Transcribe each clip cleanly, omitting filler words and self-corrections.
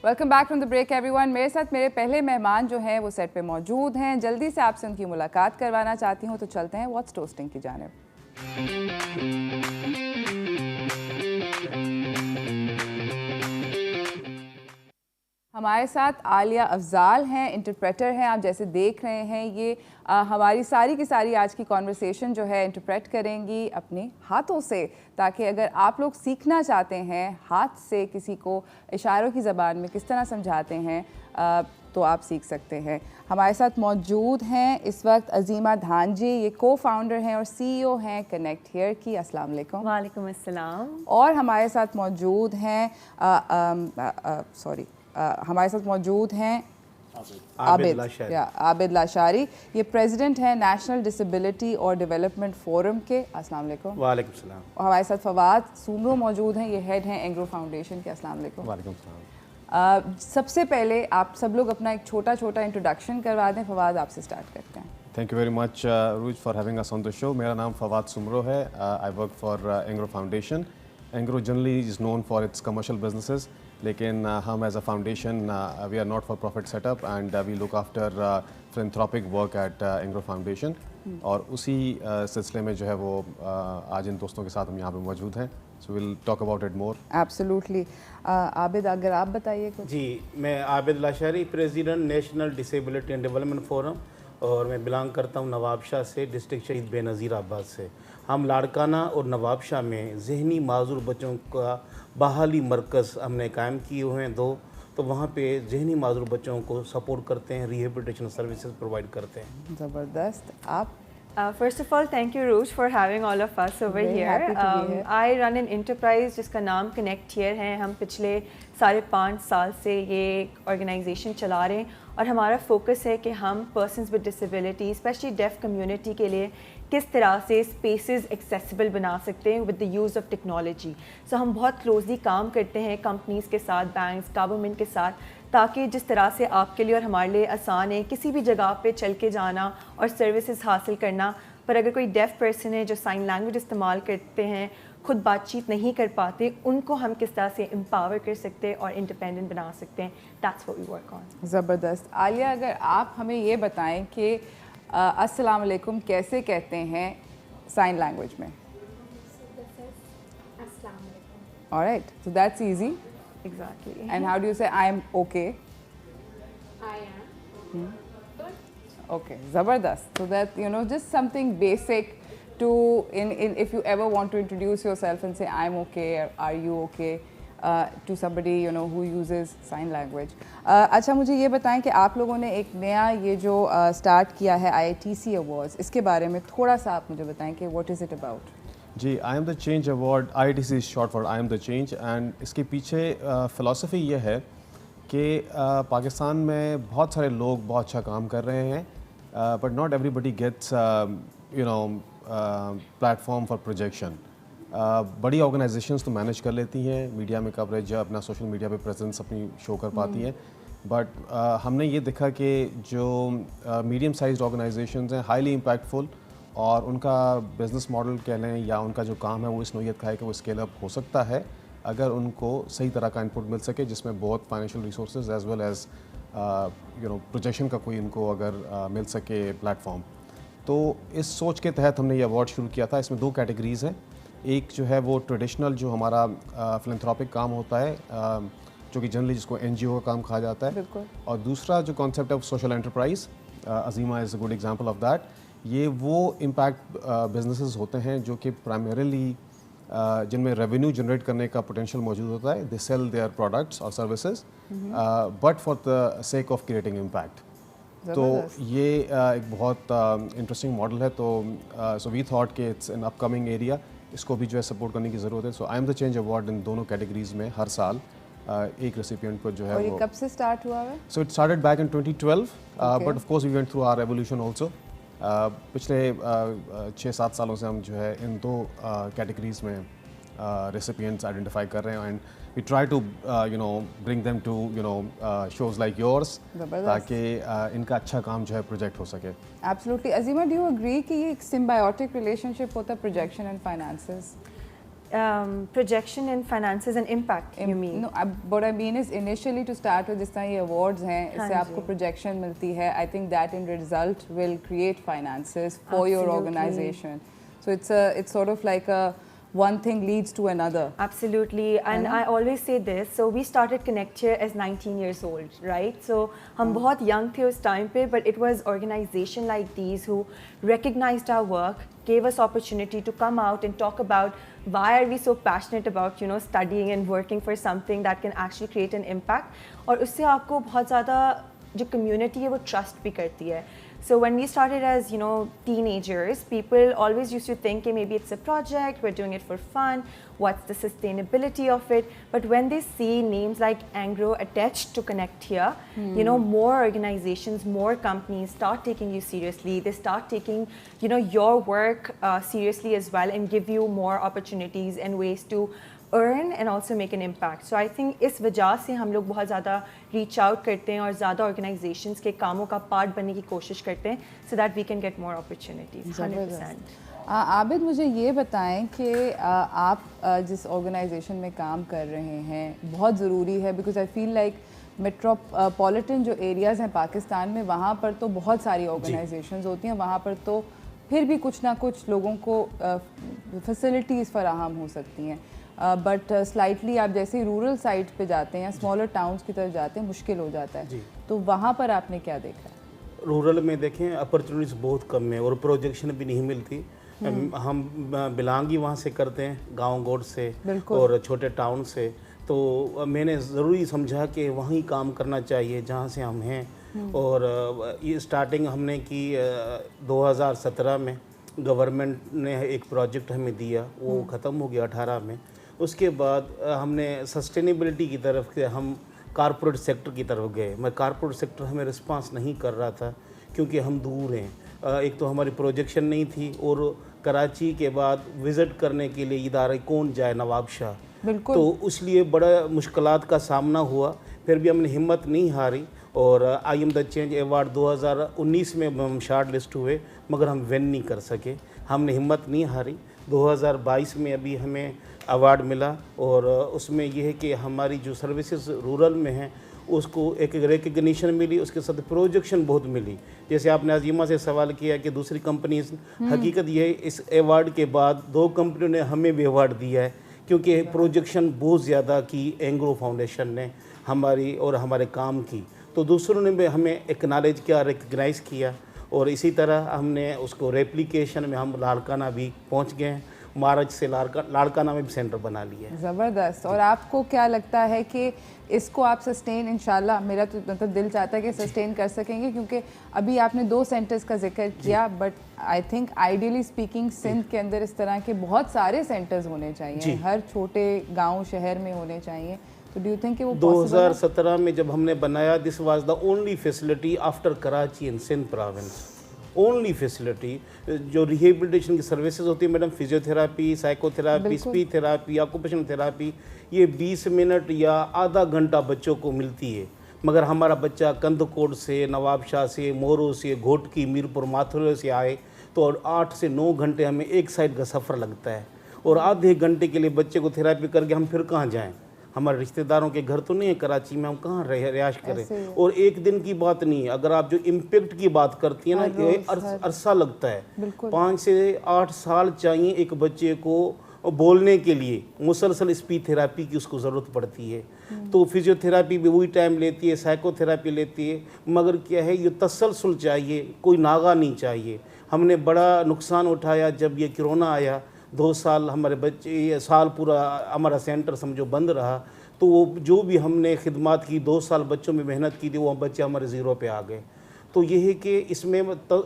Welcome back from the break everyone. मेरे साथ मेरे पहले मेहमान जो हैं वो सेट पे मौजूद हैं। जल्दी से आपसे उनकी मुलाकात करवाना चाहती हूँ, तो चलते हैं व्हाट्स टोस्टिंग की जानिब। हमारे साथ आलिया अफजाल हैं, इंटरप्रेटर हैं। आप जैसे देख रहे हैं ये हमारी सारी की सारी आज की कॉन्वर्सेशन जो है इंटरप्रेट करेंगी अपने हाथों से, ताकि अगर आप लोग सीखना चाहते हैं हाथ से किसी को इशारों की ज़बान में किस तरह समझाते हैं तो आप सीख सकते हैं। हमारे साथ मौजूद हैं इस वक्त अजीमा धान जी, ये को फाउंडर हैं और CEO हैं कनेक्ट हेयर की। अस्सलाम वालेकुम। वालेकुम अस्सलाम। और हमारे साथ मौजूद हैं हमारे साथ मौजूद हैं आबिद लाशारी, ये प्रेसिडेंट हैं नेशनल डिसेबिलिटी और डेवलपमेंट फोरम के। अस्सलाम वालेकुम। वालेकुम सलाम। और हमारे साथ फवाद सुमरो मौजूद हैं, ये हेड हैं एंग्रो फाउंडेशन के। अस्सलाम वालेकुम। वालेकुम सलाम। सबसे पहले आप सब लोग अपना एक छोटा छोटा इंट्रोडक्शन करवा दें। फवाद, आपसे स्टार्ट करते हैं। Thank you very much Ruj for having us on the show. मेरा नाम फवाद सुमरो है। I work for Engro Foundation. Engro generally is known for its commercial businesses, लेकिन हम as a foundation we are not for profit setup and we look after philanthropic work at Engro Foundation. और उसी सिलसिले में जो है वो आज इन दोस्तों के साथ हम यहाँ पे मौजूद हैं। So will talk about it more. Absolutely. Abid, अगर आप बताइए कुछ। जी, मैं Abid Lashari, president national disability and development forum, और मैं बिलोंग करता हूँ नवाबशाह से, डिस्ट्रिक्ट शहीद बेनज़ीर आबाद से। हम लाड़काना और नवाबशाह में ज़हनी माजूर बच्चों का बहाली मरकज़ हमने कायम किए हुए हैं दो, तो वहाँ पे ज़हनी माजूर बच्चों को सपोर्ट करते हैं, रिहेबिलिटेशन सर्विसेज प्रोवाइड करते हैं। ज़बरदस्त। आप? First of all, thank you Ruj for having all of us over Very here. happy to be here. I run an enterprise जिसका नाम कनेक्ट हेयर है। हम पिछले 5.5 साल से ये ऑर्गेनाइजेशन चला रहे हैं और हमारा फोकस है कि हम persons with disability, specially deaf community के लिए किस तरह से स्पेसेस एक्सेसिबल बना सकते हैं with the use of technology. So हम बहुत क्लोजली काम करते हैं कंपनीज़ के साथ, बैंक्स, गवर्नमेंट के साथ, ताकि जिस तरह से आपके लिए और हमारे लिए आसान है किसी भी जगह पे चल के जाना और सर्विसेज हासिल करना, पर अगर कोई डेफ पर्सन है जो साइन लैंग्वेज इस्तेमाल करते हैं, खुद बातचीत नहीं कर पाते, उनको हम किस तरह से एम्पावर कर सकते हैं और इंडिपेंडेंट बना सकते हैं। That's what we work on. ज़बरदस्त। आलिया, अगर आप हमें ये बताएं कि अस्सलाम वालेकुम कैसे कहते हैं साइन लैंग्वेज में? Alright, so that's easy. Exactly. And how do you say I am okay? I am. Okay, zabardast. So that, you know, just something basic to if you ever want to introduce yourself and say I'm okay or are you okay to somebody, you know, who uses sign language. अच्छा, मुझे ये बताएं कि आप लोगों ने एक नया ये जो स्टार्ट किया है IITC अवार्ड्स, इसके बारे में थोड़ा सा आप मुझे बताएं कि what is it about? जी, I am the change award, IITC is short for I am the change, and इसके पीछे फ़िलासफ़ी ये है कि पाकिस्तान में बहुत सारे लोग बहुत अच्छा काम कर रहे हैं, but not everybody gets you know platform for projection. बड़ी ऑर्गेनाइजेशंस तो मैनेज कर लेती हैं, मीडिया में कवरेज, अपना सोशल मीडिया पे प्रेजेंस अपनी शो कर पाती हैं, बट हमने ये देखा कि जो मीडियम साइज्ड ऑर्गेनाइजेशंस हैं, हाईली इम्पैक्टफुल, और उनका बिज़नेस मॉडल कह लें या उनका जो काम है वो इस नोयत का है कि वो स्केल अप हो सकता है अगर उनको सही तरह का इनपुट मिल सके, जिसमें बहुत financial resources as well as you know projection का कोई इनको अगर मिल सके प्लेटफॉर्म। तो इस सोच के तहत हमने ये अवार्ड शुरू किया था। इसमें 2 कैटेगरीज़ हैं। एक जो है वो ट्रेडिशनल जो हमारा फिलैंथ्रोपिक काम होता है, जो कि जनरली जिसको NGO का काम कहा जाता है, और दूसरा जो concept of social enterprise, Azima is a good example of that. ये वो इम्पैक्ट बिजनेसेस होते हैं जो कि प्राइमरीली जिनमें रेवेन्यू जनरेट करने का पोटेंशियल मौजूद होता है। दे सेल देयर प्रोडक्ट्स और services but for the sake of creating impact. तो ये एक बहुत इंटरेस्टिंग मॉडल है। तो सो वी थॉट कि इट्स एन अपकमिंग एरिया, इसको भी जो है सपोर्ट करने की ज़रूरत है। So I am the change award इन दोनों कैटेगरीज़ में हर साल एक रेसिपिएंट को जो है। और ये कब से स्टार्ट हुआ है? So it started back in 2012, but of course we went through our evolution also. पिछले 6-7 सालों से हम जो है इन 2 कैटेगरीज़ में रेसिपिएंट्स आइडेंटिफाई कर रहे हैं, and we try to you know bring them to you know shows like yours, ताकि इनका अच्छा काम जो है प्रोजेक्ट हो सके। Absolutely. Azima, do you agree कि ये एक सिम्बायोटिक रिलेशनशिप होता है projection and finances? projection in finances and impact, you mean? No, what I mean is initially to start with, जिस तरह ये awards हैं, इससे आपको projection मिलती है. I think that in result will create finances for your organization. So it's sort of like a one thing leads to another. Absolutely, and I always say this. So we started Connect Here as 19 years old, right? So hum bahut young the us time pe, but it was organization like these who recognized our work, gave us opportunity to come out and talk about why are we so passionate about, you know, studying and working for something that can actually create an impact. और उससे आपको बहुत ज़्यादा जो community है वो trust भी करती है. So when we started as, you know, teenagers, people always used to think maybe it's a project, we're doing it for fun, what's the sustainability of it? But when they see names like Angro attached to Connect Here, you know, more organizations, more companies start taking you seriously. They start taking, you know, your work seriously as well, and give you more opportunities and ways to earn and also make an impact. So I think इस वजह से हम लोग बहुत ज़्यादा reach out करते हैं और ज़्यादा organizations के कामों का part बनने की कोशिश करते हैं, so that we can get more opportunities. 100%. Abid, मुझे ये बताएं कि आप जिस ऑर्गेनाइजेशन में काम कर रहे हैं बहुत ज़रूरी है, because I feel like metropolitan जो एरियाज़ हैं पाकिस्तान में, वहाँ पर तो बहुत सारी ऑर्गेनाइजेशंस होती हैं, वहाँ पर तो फिर भी कुछ ना कुछ लोगों को फैसिलिटीज़ फराहम हो सकती हैं, बट स्लाइटली आप जैसे रूरल साइड पे जाते हैं या स्मॉलर टाउन्स की तरफ जाते हैं मुश्किल हो जाता है. तो वहाँ पर आपने क्या देखा? रूरल में देखें अपॉर्चुनिटीज़ बहुत कम है और प्रोजेक्शन भी नहीं मिलती. हम बिलोंग ही वहाँ से करते हैं, गांव गोड़ से और छोटे टाउन से. तो मैंने ज़रूरी समझा कि वहीं काम करना चाहिए जहाँ से हम हैं. और ये स्टार्टिंग हमने की 2017 में. गवर्नमेंट ने एक प्रोजेक्ट हमें दिया, वो ख़त्म हो गया 18 में. उसके बाद हमने सस्टेनेबिलिटी की तरफ से हम कॉरपोरेट सेक्टर की तरफ गए. मैं कॉरपोरेट सेक्टर हमें रिस्पांस नहीं कर रहा था क्योंकि हम दूर हैं. एक तो हमारी प्रोजेक्शन नहीं थी, और कराची के बाद विज़िट करने के लिए इदारे कौन जाए, नवाब शाह. तो इसलिए बड़ा मुश्किलात का सामना हुआ. फिर भी हमने हिम्मत नहीं हारी और आई एम द चेंज अवार्ड 2019 में हम शॉर्ट लिस्ट हुए, मगर हम विन नहीं कर सके. हमने हिम्मत नहीं हारी. 2022 में अभी हमें अवार्ड मिला, और उसमें यह है कि हमारी जो सर्विसेज रूरल में हैं उसको एक रिकग्निशन मिली, उसके साथ प्रोजेक्शन बहुत मिली. जैसे आपने अजीमा से सवाल किया कि दूसरी कंपनीज, हकीकत ये है इस अवार्ड के बाद 2 कंपनियों ने हमें भी अवार्ड दिया है, क्योंकि प्रोजेक्शन बहुत ज़्यादा की एंग्रो फाउंडेशन ने हमारी और हमारे काम की. तो दूसरों ने भी हमें एक्नॉलेज किया, रिकग्नाइज़ किया, और इसी तरह हमने उसको रेप्लिकेशन में हम लाड़काना भी पहुंच गए हैं. महाराज से लाड़काना में भी सेंटर बना लिया है. ज़बरदस्त. और आपको क्या लगता है कि इसको आप सस्टेन, इंशाल्लाह मेरा तो मतलब दिल चाहता है कि सस्टेन कर सकेंगे, क्योंकि अभी आपने 2 सेंटर्स का जिक्र किया, but I think ideally speaking Sindh के अंदर इस तरह के बहुत सारे सेंटर्स होने चाहिए, हर छोटे गाँव शहर में होने चाहिए. तो डू यू थिंक कि वो 2017 में जब हमने बनाया, this was the only facility after Karachi in Sindh province. Only facility जो रिहेबिलिटेशन की सर्विसेज होती है madam, physiotherapy, psychotherapy, speech therapy, occupational therapy, ये 20 मिनट या आधा घंटा बच्चों को मिलती है. मगर हमारा बच्चा कंदकोट से, नवाबशाह से, मोरो से, घोटकी, मीरपुर, माथुरे से आए तो 8 से 9 घंटे हमें एक साइड का सफ़र लगता है, और आधे घंटे के लिए बच्चे को थेरापी करके हम फिर कहाँ जाएँ? हमारे रिश्तेदारों के घर तो नहीं है कराची में, हम कहाँ रिहाइश करें? और एक दिन की बात नहीं, अगर आप जो इम्पेक्ट की बात करती हैं ना, ये अरसा लगता है. 5 से 8 साल चाहिए एक बच्चे को बोलने के लिए. मुसलसल स्पीच थेरापी की उसको ज़रूरत पड़ती है. तो फिजियोथेरापी भी वही टाइम लेती है, साइकोथेरापी लेती है, मगर क्या है, ये तसलसल चाहिए, कोई नागा नहीं चाहिए. हमने बड़ा नुकसान उठाया जब ये कोरोना आया. 2 साल हमारे बच्चे, ये साल पूरा हमारा सेंटर समझो बंद रहा. तो वो जो भी हमने खिदमात की, 2 साल बच्चों में मेहनत की थी, वो बच्चे हमारे ज़ीरो पे आ गए. तो ये है कि इसमें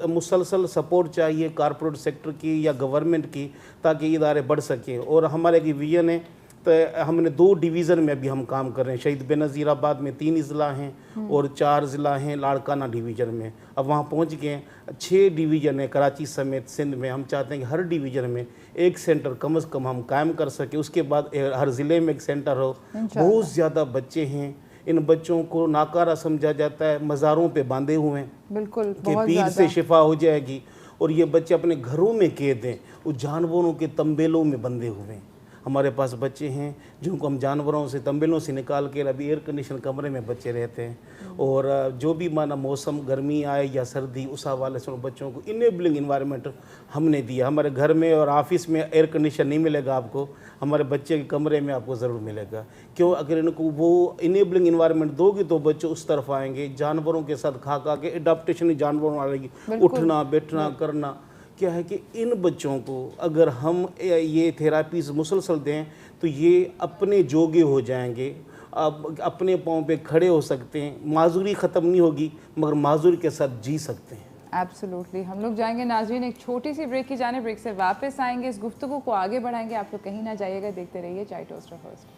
मुसलसल सपोर्ट चाहिए कॉरपोरेट सेक्टर की या गवर्नमेंट की, ताकि इदारे बढ़ सकें. और हमारे एक विजन है, तो हमने 2 डिवीज़न में अभी हम काम कर रहे हैं. शहीद बेनज़ीराबाद में 3 ज़िला हैं और 4 ज़िला हैं लाड़काना डिवीज़न में. अब वहाँ पहुँच गए. 6 डिवीज़न है कराची समेत सिंध में. हम चाहते हैं कि हर डिवीज़न में एक सेंटर कम से कम हम कायम कर सके. उसके बाद हर ज़िले में एक सेंटर हो. बहुत ज़्यादा बच्चे हैं, इन बच्चों को नाकारा समझा जाता है, मज़ारों पे बांधे हुए हैं. बिल्कुल, कि पीर से शिफा हो जाएगी, और ये बच्चे अपने घरों में कैद हैं, वो जानवरों के तंबेलों में बंधे हुए हैं. हमारे पास बच्चे हैं जिनको हम जानवरों से तंबेलों से निकाल के अभी एयर कंडीशन कमरे में बच्चे रहते हैं। और जो भी माना मौसम गर्मी आए या सर्दी, उस हवाले से उन बच्चों को इनेबलिंग इन्वायरमेंट हमने दिया। हमारे घर में और ऑफिस में एयर कंडीशन नहीं मिलेगा आपको, हमारे बच्चे के कमरे में आपको ज़रूर मिलेगा। क्यों? अगर इनको वो इनेबलिंग इन्वायरमेंट दोगे तो बच्चे उस तरफ आएंगे। जानवरों के साथ खा खा के एडाप्टेशन जानवरों आएगी, उठना बैठना करना। क्या है कि इन बच्चों को अगर हम ये थेरापीज मुसलसल दें तो ये अपने जोगे हो जाएंगे, अब अपने पाँव पे खड़े हो सकते हैं। माजूरी ख़त्म नहीं होगी मगर माजूरी के साथ जी सकते हैं। एब्सोल्युटली। हम लोग जाएंगे नाज़रीन एक छोटी सी ब्रेक की जाने, ब्रेक से वापस आएंगे, इस गुफ्तगू को आगे बढ़ाएंगे। आप लोग कहीं ना जाइएगा, देखते रहिए chai toaster first.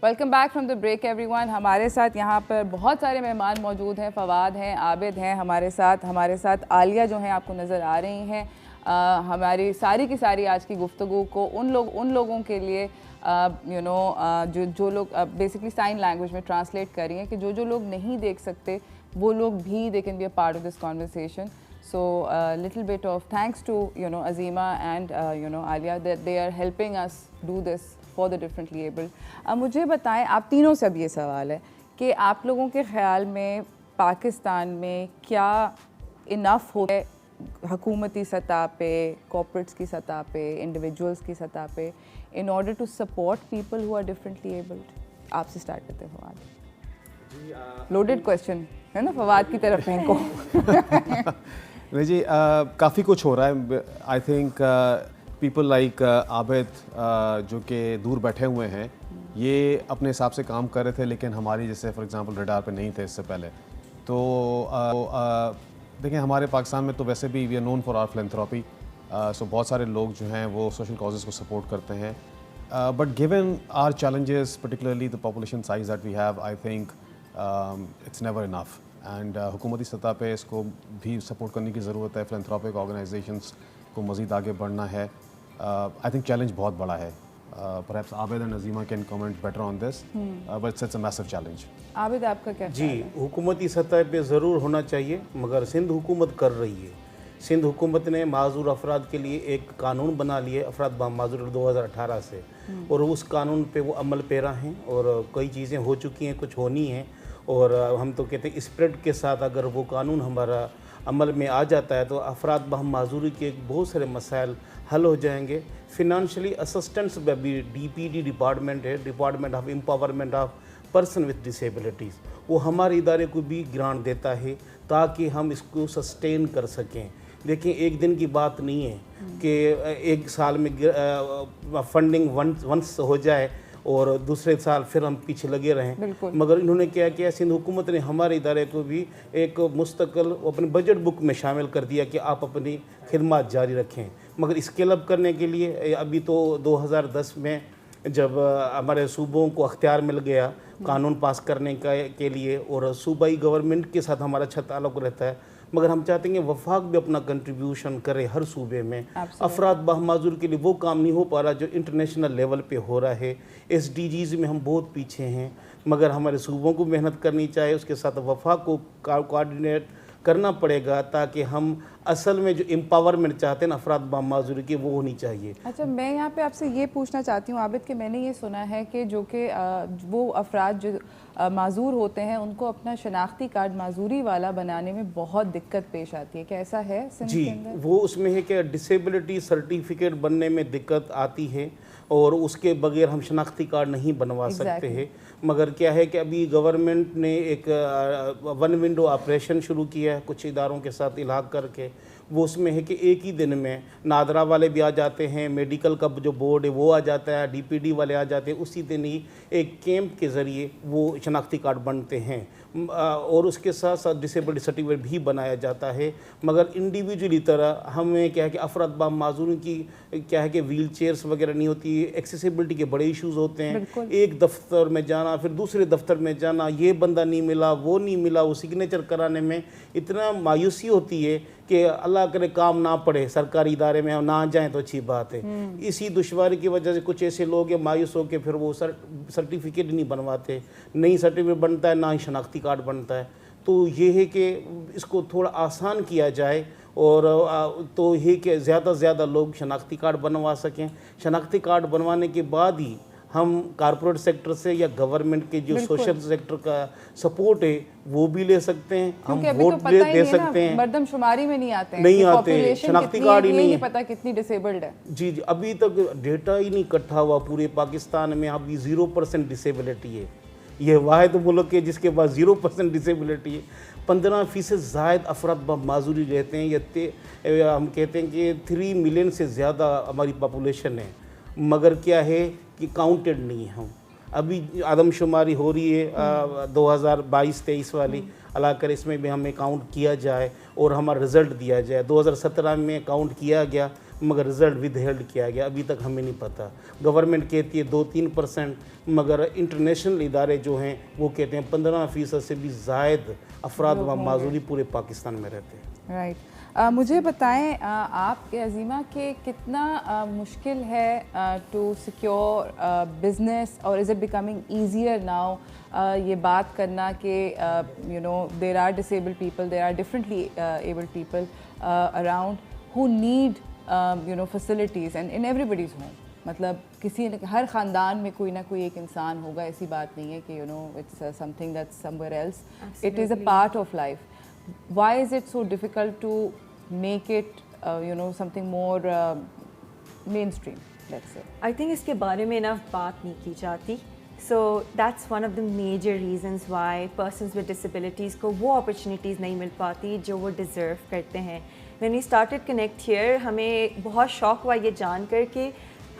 Welcome back from the break everyone. हमारे साथ यहाँ पर बहुत सारे मेहमान मौजूद हैं। फवाद हैं, आबिद हैं हमारे साथ आलिया जो हैं आपको नज़र आ रही हैं। हमारी सारी की सारी आज की गुफ्तगू को उन लोगों के लिए जो लोग बेसिकली साइन लैंग्वेज में ट्रांसलेट कर रही हैं कि जो लोग नहीं देख सकते वो लोग भी they can be a part of this conversation. So little bit of thanks to Azima and Alia that they are helping us do this for the differently abled. मुझे बताएं, आप तीनों से अब ये सवाल है कि आप लोगों के ख़्याल में पाकिस्तान में क्या इनफ होता है हुकूमती सतह पे, कॉर्पोरेट्स की सतह पे, इंडिविजुअल्स की सतह पे in order to support people who are differently abled? आपसे स्टार्ट करते हैं फवाद। लोडेड क्वेश्चन है ना, फवाद की तरफ फेंको। नहीं जी, काफ़ी कुछ हो रहा है। I think people like Abid जो कि दूर बैठे हुए हैं, ये अपने हिसाब से काम कर रहे थे, लेकिन हमारी जैसे फॉर एग्जांपल रडार पे नहीं थे इससे पहले। तो देखें, हमारे पाकिस्तान में तो वैसे भी we are known for our philanthropy, so बहुत सारे लोग जो हैं वो सोशल कॉजेज़ को सपोर्ट करते हैं। But given our challenges, particularly the population size that we have, I think it's never enough. And हुकूमती सतह पे इसको भी सपोर्ट करने की ज़रूरत है। फिलैंथ्रोपिक ऑर्गेनाइजेशंस को मज़ीद आगे बढ़ना है। आई थिंक चैलेंज बहुत बड़ा है। Perhaps Abid and Nazima can comment better on this, but it's a massive challenge. Abid, आपका क्या जी, हुकूमती सतह पे ज़रूर होना चाहिए, मगर सिंध हुकूमत कर रही है। सिंध हुकूमत ने माजूर अफराद के लिए एक कानून बना लिए, अफराद माजूर 2018 से, और उस कानून पे वो अमल पेरा हैं और कई चीज़ें हो चुकी हैं, कुछ होनी हैं। और हम तो कहते हैं स्प्रेड के साथ अगर वो कानून हमारा अमल में आ जाता है तो अफराद बहम माजूरी के बहुत सारे मसाइल हल हो जाएंगे। फिनंशियली असिस्टेंस भी DPD डिपार्टमेंट है, department of empowerment of person with disabilities, वो हमारे इदारे को भी ग्रांट देता है ताकि हम इसको सस्टेन कर सकें। देखिए, एक दिन की बात नहीं है कि एक साल में फंडिंग वंस हो जाए और दूसरे साल फिर हम पीछे लगे रहें। मगर इन्होंने क्या किया, सिंध हुकूमत ने हमारे इदारे को भी एक मुस्तकिल अपने बजट बुक में शामिल कर दिया कि आप अपनी खिदमत जारी रखें। मगर स्केल अप करने के लिए अभी तो 2010 में जब हमारे सूबों को अख्तियार मिल गया कानून पास करने के लिए, और सूबाई गवर्नमेंट के साथ हमारा अच्छा ताल्लुक़ रहता है, मगर हम चाहते हैं वफाक भी अपना कंट्रीब्यूशन करे हर सूबे में। अफराद बहमाजूर के लिए वो काम नहीं हो पा रहा जो इंटरनेशनल लेवल पे हो रहा है। SDGs में हम बहुत पीछे हैं, मगर हमारे सूबों को मेहनत करनी चाहिए, उसके साथ वफाक को कोऑर्डिनेट करना पड़ेगा ताकि हम असल में जो एम्पावरमेंट चाहते हैं ना अफराद बहमाजूर की, वो होनी चाहिए। अच्छा, मैं यहाँ पे आपसे ये पूछना चाहती हूँ आबिद कि मैंने ये सुना है कि जो कि वो अफराद जो माजूर होते हैं उनको अपना शनाख्ती कार्ड माजूरी वाला बनाने में बहुत दिक्कत पेश आती है, क्या ऐसा है सिंध जी? के अंदर? वो उसमें है कि डिसेबिलिटी सर्टिफिकेट बनने में दिक्कत आती है और उसके बगैर हम शनाख्ती कार्ड नहीं बनवा सकते हैं। मगर क्या है कि अभी गवर्नमेंट ने एक वन विंडो ऑपरेशन शुरू किया है कुछ इदारों के साथ इलाक़ करके। वो उसमें है कि एक ही दिन में नादरा वाले भी आ जाते हैं, मेडिकल का जो बोर्ड है वो आ जाता है, DPD वाले आ जाते हैं, उसी दिन ही एक कैंप के ज़रिए वो शनाख्ती कार्ड बनते हैं और उसके साथ साथ डिसेबिलिटी सर्टिफिकेट भी बनाया जाता है। मगर इंडिविजुअली तरह हमें क्या है कि अफराद बहमाजूर की क्या है कि व्हील चेयर्स वगैरह नहीं होती, एक्सेसिबिलिटी के बड़े इश्यूज़ होते हैं। एक दफ्तर में जाना, फिर दूसरे दफ्तर में जाना, ये बंदा नहीं मिला, वो नहीं मिला, वो सिग्नेचर कराने में इतना मायूसी होती है कि अल्लाह اللہ کرے کام نہ پڑے, سرکاری ادارے میں ہم نہ جائیں تو اچھی بات ہے. اسی دشواری کی وجہ سے کچھ ایسے لوگ ہیں مایوس ہو کے پھر وہ سرٹیفکیٹ نہیں بنواتے, نہیں سرٹیفکیٹ بنتا ہے نہ ہی شناختی کارڈ بنتا ہے. تو یہ ہے کہ اس کو تھوڑا آسان کیا جائے, اور تو یہ کہ زیادہ سے زیادہ لوگ شناختی کارڈ بنوا سکیں. شناختی کارڈ بنوانے کے بعد ہی ہم کارپوریٹ سیکٹر سے یا گورنمنٹ کے جو سوشل سیکٹر کا سپورٹ ہے وہ بھی لے سکتے ہیں, ہم ووٹ دے سکتے ہیں. مردم شماری میں نہیں آتے ہیں, نہیں آتے, شناختی کارڈ ہی نہیں پتا کتنی ڈسیبلڈ ہے. جی جی, ابھی تک ڈیٹا ہی نہیں اکٹھا ہوا پورے پاکستان میں. ابھی 0% ڈسیبلٹی ہے. یہ واحد ملک ہے جس کے پاس 0% ڈسیبلٹی ہے. 15% زائد افراد معذوری رہتے ہیں. یہ ہم کہتے ہیں کہ 3 ملین سے زیادہ ہماری پاپولیشن ہے, مگر کیا ہے کہ کاؤنٹڈ نہیں ہے. ہم ابھی آدم شماری ہو رہی ہے 2022-23 والی, اللہ کرے اس میں بھی ہمیں کاؤنٹ کیا جائے اور ہمارا رزلٹ دیا جائے. 2017 میں کاؤنٹ کیا گیا مگر رزلٹ ود ہیلڈ کیا گیا, ابھی تک ہمیں نہیں پتہ. گورنمنٹ کہتی ہے 2-3%, مگر انٹرنیشنل ادارے جو ہیں وہ کہتے ہیں 15% سے بھی زائد افراد و معذوری پورے پاکستان میں رہتے ہیں. رائٹ. مجھے بتائیں آپ کے عظیمہ کہ کتنا مشکل ہے ٹو سیکیور بزنس, اور is it becoming easier now یہ بات کرنا کہ you know there are disabled people, there are differently abled people around who need you know facilities and in everybody's home. مطلب کسی ہر خاندان میں کوئی نہ کوئی ایک انسان ہوگا, ایسی بات نہیں ہے کہ you know it's something that's somewhere else, it is a part of life. Why is it so difficult to make it, you know, something more mainstream, let's say? I think اس کے بارے میں enough بات نہیں کی جاتی. So that's one of the major reasons why persons with disabilities کو وہ opportunities نہیں مل پاتی جو وہ deserve کرتے ہیں. When we started Connect Here, ہمیں بہت شوق ہوا یہ جان کر کہ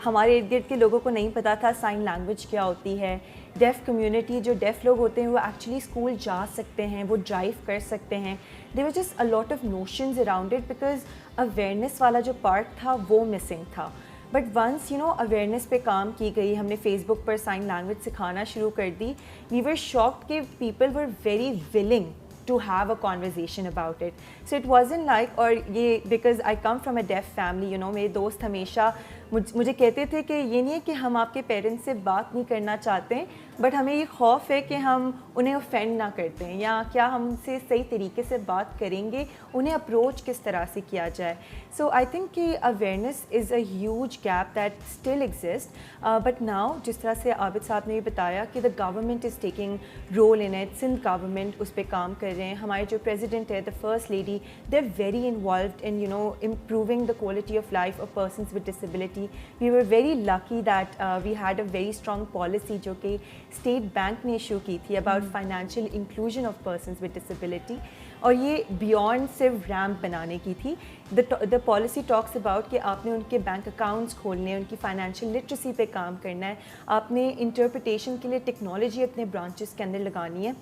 ہمارے ارد گرد کے لوگوں کو نہیں پتا تھا سائن لینگویج کیا ہوتی ہے. ڈیف کمیونٹی, جو ڈیف لوگ ہوتے ہیں وہ ایکچولی اسکول جا سکتے ہیں, وہ ڈرائیو کر سکتے ہیں. There was just a lot of notions around it because awareness والا جو پارٹ تھا وہ مسنگ تھا. But once you know awareness پہ کام کی گئی, ہم نے فیس بک پر سائن لینگویج سکھانا شروع کر دی. وی ور شاکڈ کہ people were very willing to have a conversation about it. So it wasn't like, اور یہ because I come from a deaf family, you know, میرے دوست ہمیشہ مجھے کہتے تھے کہ یہ نہیں ہے کہ ہم آپ کے پیرنٹس سے بات نہیں کرنا چاہتے ہیں, بٹ ہمیں یہ خوف ہے کہ ہم انہیں offend نہ کرتے ہیں, یا کیا ہم سے صحیح طریقے سے بات کریں گے, انہیں اپروچ کس طرح سے کیا جائے. So I think کہ awareness is a huge gap that still exists, but now جس طرح سے عابد صاحب نے یہ بتایا کہ the government is taking role in it, Sindh government اس پہ کام کر رہے ہیں. ہمارے جو president ہے, the first lady, they're very involved in, you know, improving the quality of life of persons with disability. We were very lucky that we had a very strong policy جو کہ state bank نے issue کی تھی about financial inclusion of persons with disability, اور یہ beyond صرف ramp بنانے کی تھی. the policy talks about کہ آپ نے ان کے بینک اکاؤنٹس کھولنے, ان کی فائنینشیل لٹریسی پہ کام کرنا ہے, آپ نے انٹرپریٹیشن کے لیے ٹیکنالوجی اپنے برانچز کے اندر لگانی ہے.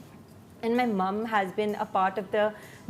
And my mom has been a part of the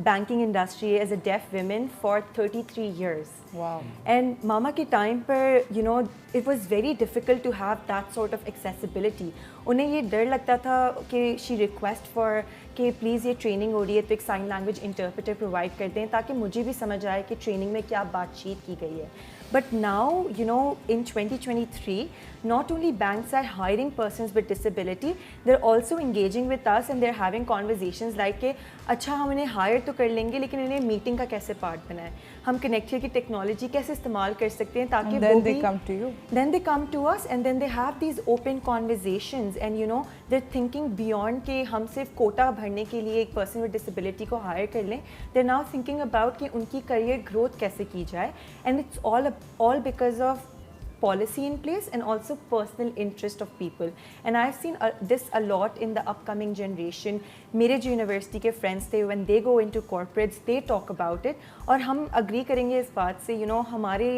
banking industry as a deaf woman for 33 years. Wow. And mama ke time par, you know, it was very difficult to have that sort of accessibility. انہیں یہ ڈر لگتا تھا کہ she request for کہ please یہ training ہو رہی ہے تو ایک سائن لینگویج انٹرپریٹر پرووائڈ کر دیں تاکہ مجھے بھی سمجھ آئے کہ ٹریننگ میں کیا بات چیت کی گئی ہے. But now, you know, in 2023, not only banks are hiring persons with disability, they're also engaging with us and they're having conversations like کہ اچھا ہم انہیں ہائر تو کر لیں گے لیکن انہیں میٹنگ کا کیسے پارٹ بنائیں, ہم کنیکٹ کی ٹیکنالوجی کیسے استعمال کر سکتے ہیں تاکہ وہ بھی then they come to us and then they have these open conversations and you know they're thinking beyond کہ ہم صرف کوٹا بھرنے کے لیے ایک پرسن with disability کو ہائر کر لیں. they're now thinking about کہ ان کی کریئر گروتھ کیسے کی جائے, and it's all because of policy in place and also personal interest of people. And I've seen this a lot in the upcoming generation. میرے جو university کے friends تھے, when they go into corporates they talk about it, اور ہم agree کریں گے اس بات سے, you know, ہمارے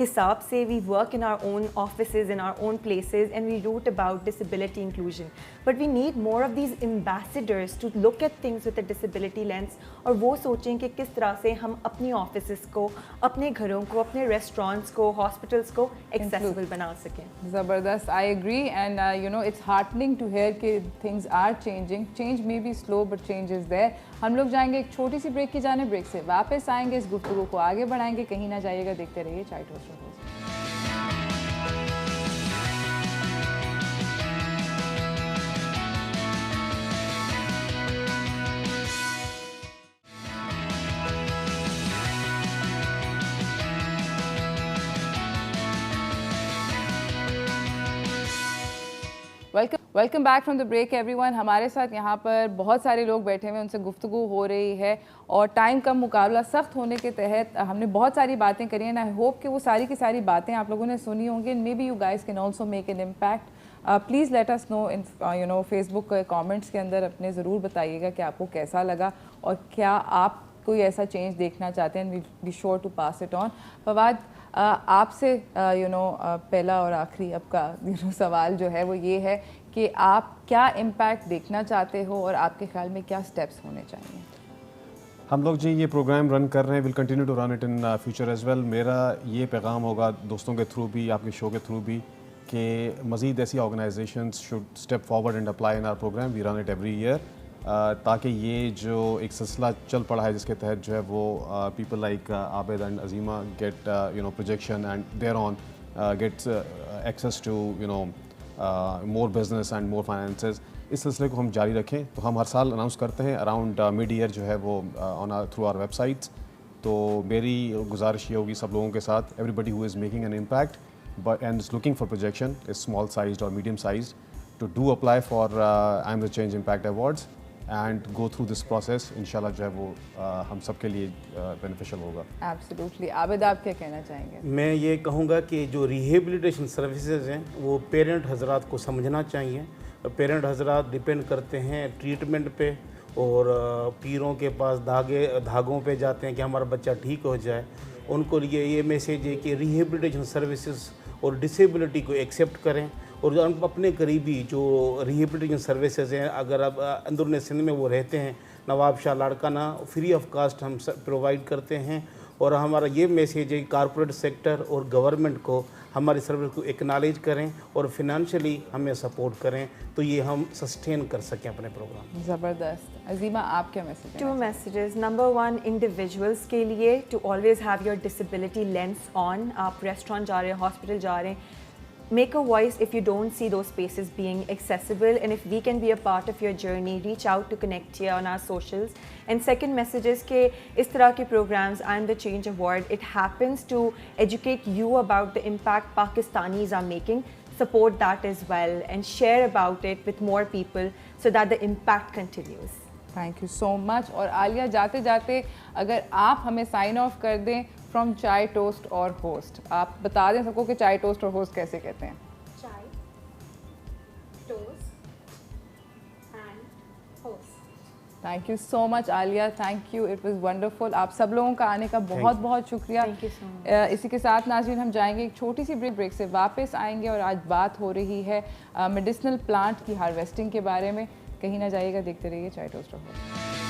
حساب سے we work in our own offices, in our own places, and we root about disability inclusion. But we need more of these ambassadors to look at things with a disability lens, اور وہ سوچیں کہ کس طرح سے ہم اپنی offices کو, اپنے گھروں کو, اپنے ریسٹورینٹس کو, ہاسپٹلس کو एक्सेसिबल बना सकें। ज़बरदस्त, I agree and you know it's heartening to hear कि things are changing, change may be slow but change is there. हम लोग जाएंगे एक छोटी सी ब्रेक की जाने, ब्रेक से वापस आएंगे, इस गुफ्तगू को आगे बढ़ाएंगे, कहीं ना जाइएगा, देखते रहिए chai toast. Welcome back from the break everyone. हमारे साथ यहाँ पर बहुत सारे लोग बैठे हुए हैं, उनसे गुफ्तगू हो रही है और टाइम का मुकाबला सख्त होने के तहत हमने बहुत सारी बातें करी हैं। आई होप कि वो सारी की सारी बातें आप लोगों ने सुनी होंगी। May be you guys can also make an impact. Please let us know in you know Facebook के कॉमेंट्स के अंदर अपने ज़रूर बताइएगा कि आपको कैसा लगा और क्या आप कोई ऐसा चेंज देखना चाहते हैं। Be sure to pass it on. Fawad, आपसे यू नो पहला और आखिरी आपका सवाल जो है वो ये है कि आप क्या इम्पैक्ट देखना चाहते हो और आपके ख्याल में क्या स्टेप्स होने चाहिए? हम लोग जी ये प्रोग्राम रन कर रहे हैं, will continue to run it in future as well. मेरा ये पैगाम होगा दोस्तों के थ्रू भी, आपके शो के थ्रू भी, कि मज़ीद ऐसी organisations should step forward and apply in our programme. We run it every year, ताकि ये जो एक सिलसिला चल पड़ा है जिसके तहत जो है वो people like Abid and Azima get you know projection and there on gets access to you know more business and more finances. इस सिलसिले को हम जारी रखें। तो हम हर साल अनाउंस करते हैं अराउंड मिड ईयर जो है वो ऑन थ्रू आवर वेबसाइट्स। तो मेरी गुजारिश ये होगी सब लोगों के साथ, everybody who is making an impact but and is looking for projection, is small sized और medium sized, to do apply for I am the change impact awards and go through this process. इंशाल्लाह जो है वो हम सब के लिए beneficial होगा। एब्सोल्युटली। आबिद, आप क्या कहना चाहेंगे? मैं ये कहूँगा कि जो रिहेबिलिटेशन सर्विसेज हैं वो पेरेंट हजरात को समझना चाहिए। पेरेंट हजरात डिपेंड करते हैं ट्रीटमेंट पे और पीरों के पास धागों पे जाते हैं कि हमारा बच्चा ठीक हो जाए। उनको लिए ये मैसेज है कि रिहेबिलिटेशन सर्विसेज और डिसेबिलिटी को एक्सेप्ट करें और जो अपने करीबी जो रिहेबिलिटेशन सर्विसेज हैं, अगर अब अंदरूनी सिंध में वो रहते हैं, Nawabshah Larkana free of cost हम प्रोवाइड करते हैं। और हमारा ये मैसेज है कि कारपोरेट सेक्टर और गवर्नमेंट को हमारी सर्विस को एक्नॉलेज करें और फिनंशियली हमें सपोर्ट करें, तो ये हम सस्टेन कर सकें अपने प्रोग्राम। ज़बरदस्त। अजीमा, आप क्या message? Two messages. Number 1, individuals के लिए to always have your disability lens on. आप रेस्टोरेंट जा रहे हैं, हॉस्पिटल जा रहे हैं, make a voice if you don't see those spaces being accessible, and if we can be a part of your journey, reach out to Connect Here on our socials. And second message is कि इस तरह के programs, I'm the Change Award, it happens to educate you about the impact Pakistanis are making. Support that as well and share about it with more people so that the impact continues. Thank you so much. और आलिया, जाते जाते अगर आप हमें sign of कर दें from चाय toast और होस्ट, आप बता दें सबको कि चाय टोस्ट और होस्ट कैसे कहते हैं? Chai, toast, and host. Thank you so much Alia, thank you, it was wonderful. आप सब लोगों का आने का बहुत बहुत शुक्रिया। Thank you so much. इसी के साथ नाज़रीन हम जाएंगे एक छोटी सी ब्रेक से वापस आएंगे और आज बात हो रही है मेडिसिनल प्लांट की हार्वेस्टिंग के बारे में। कहीं ना जाइएगा, देखते रहिए चाय टोस्ट और होस्ट।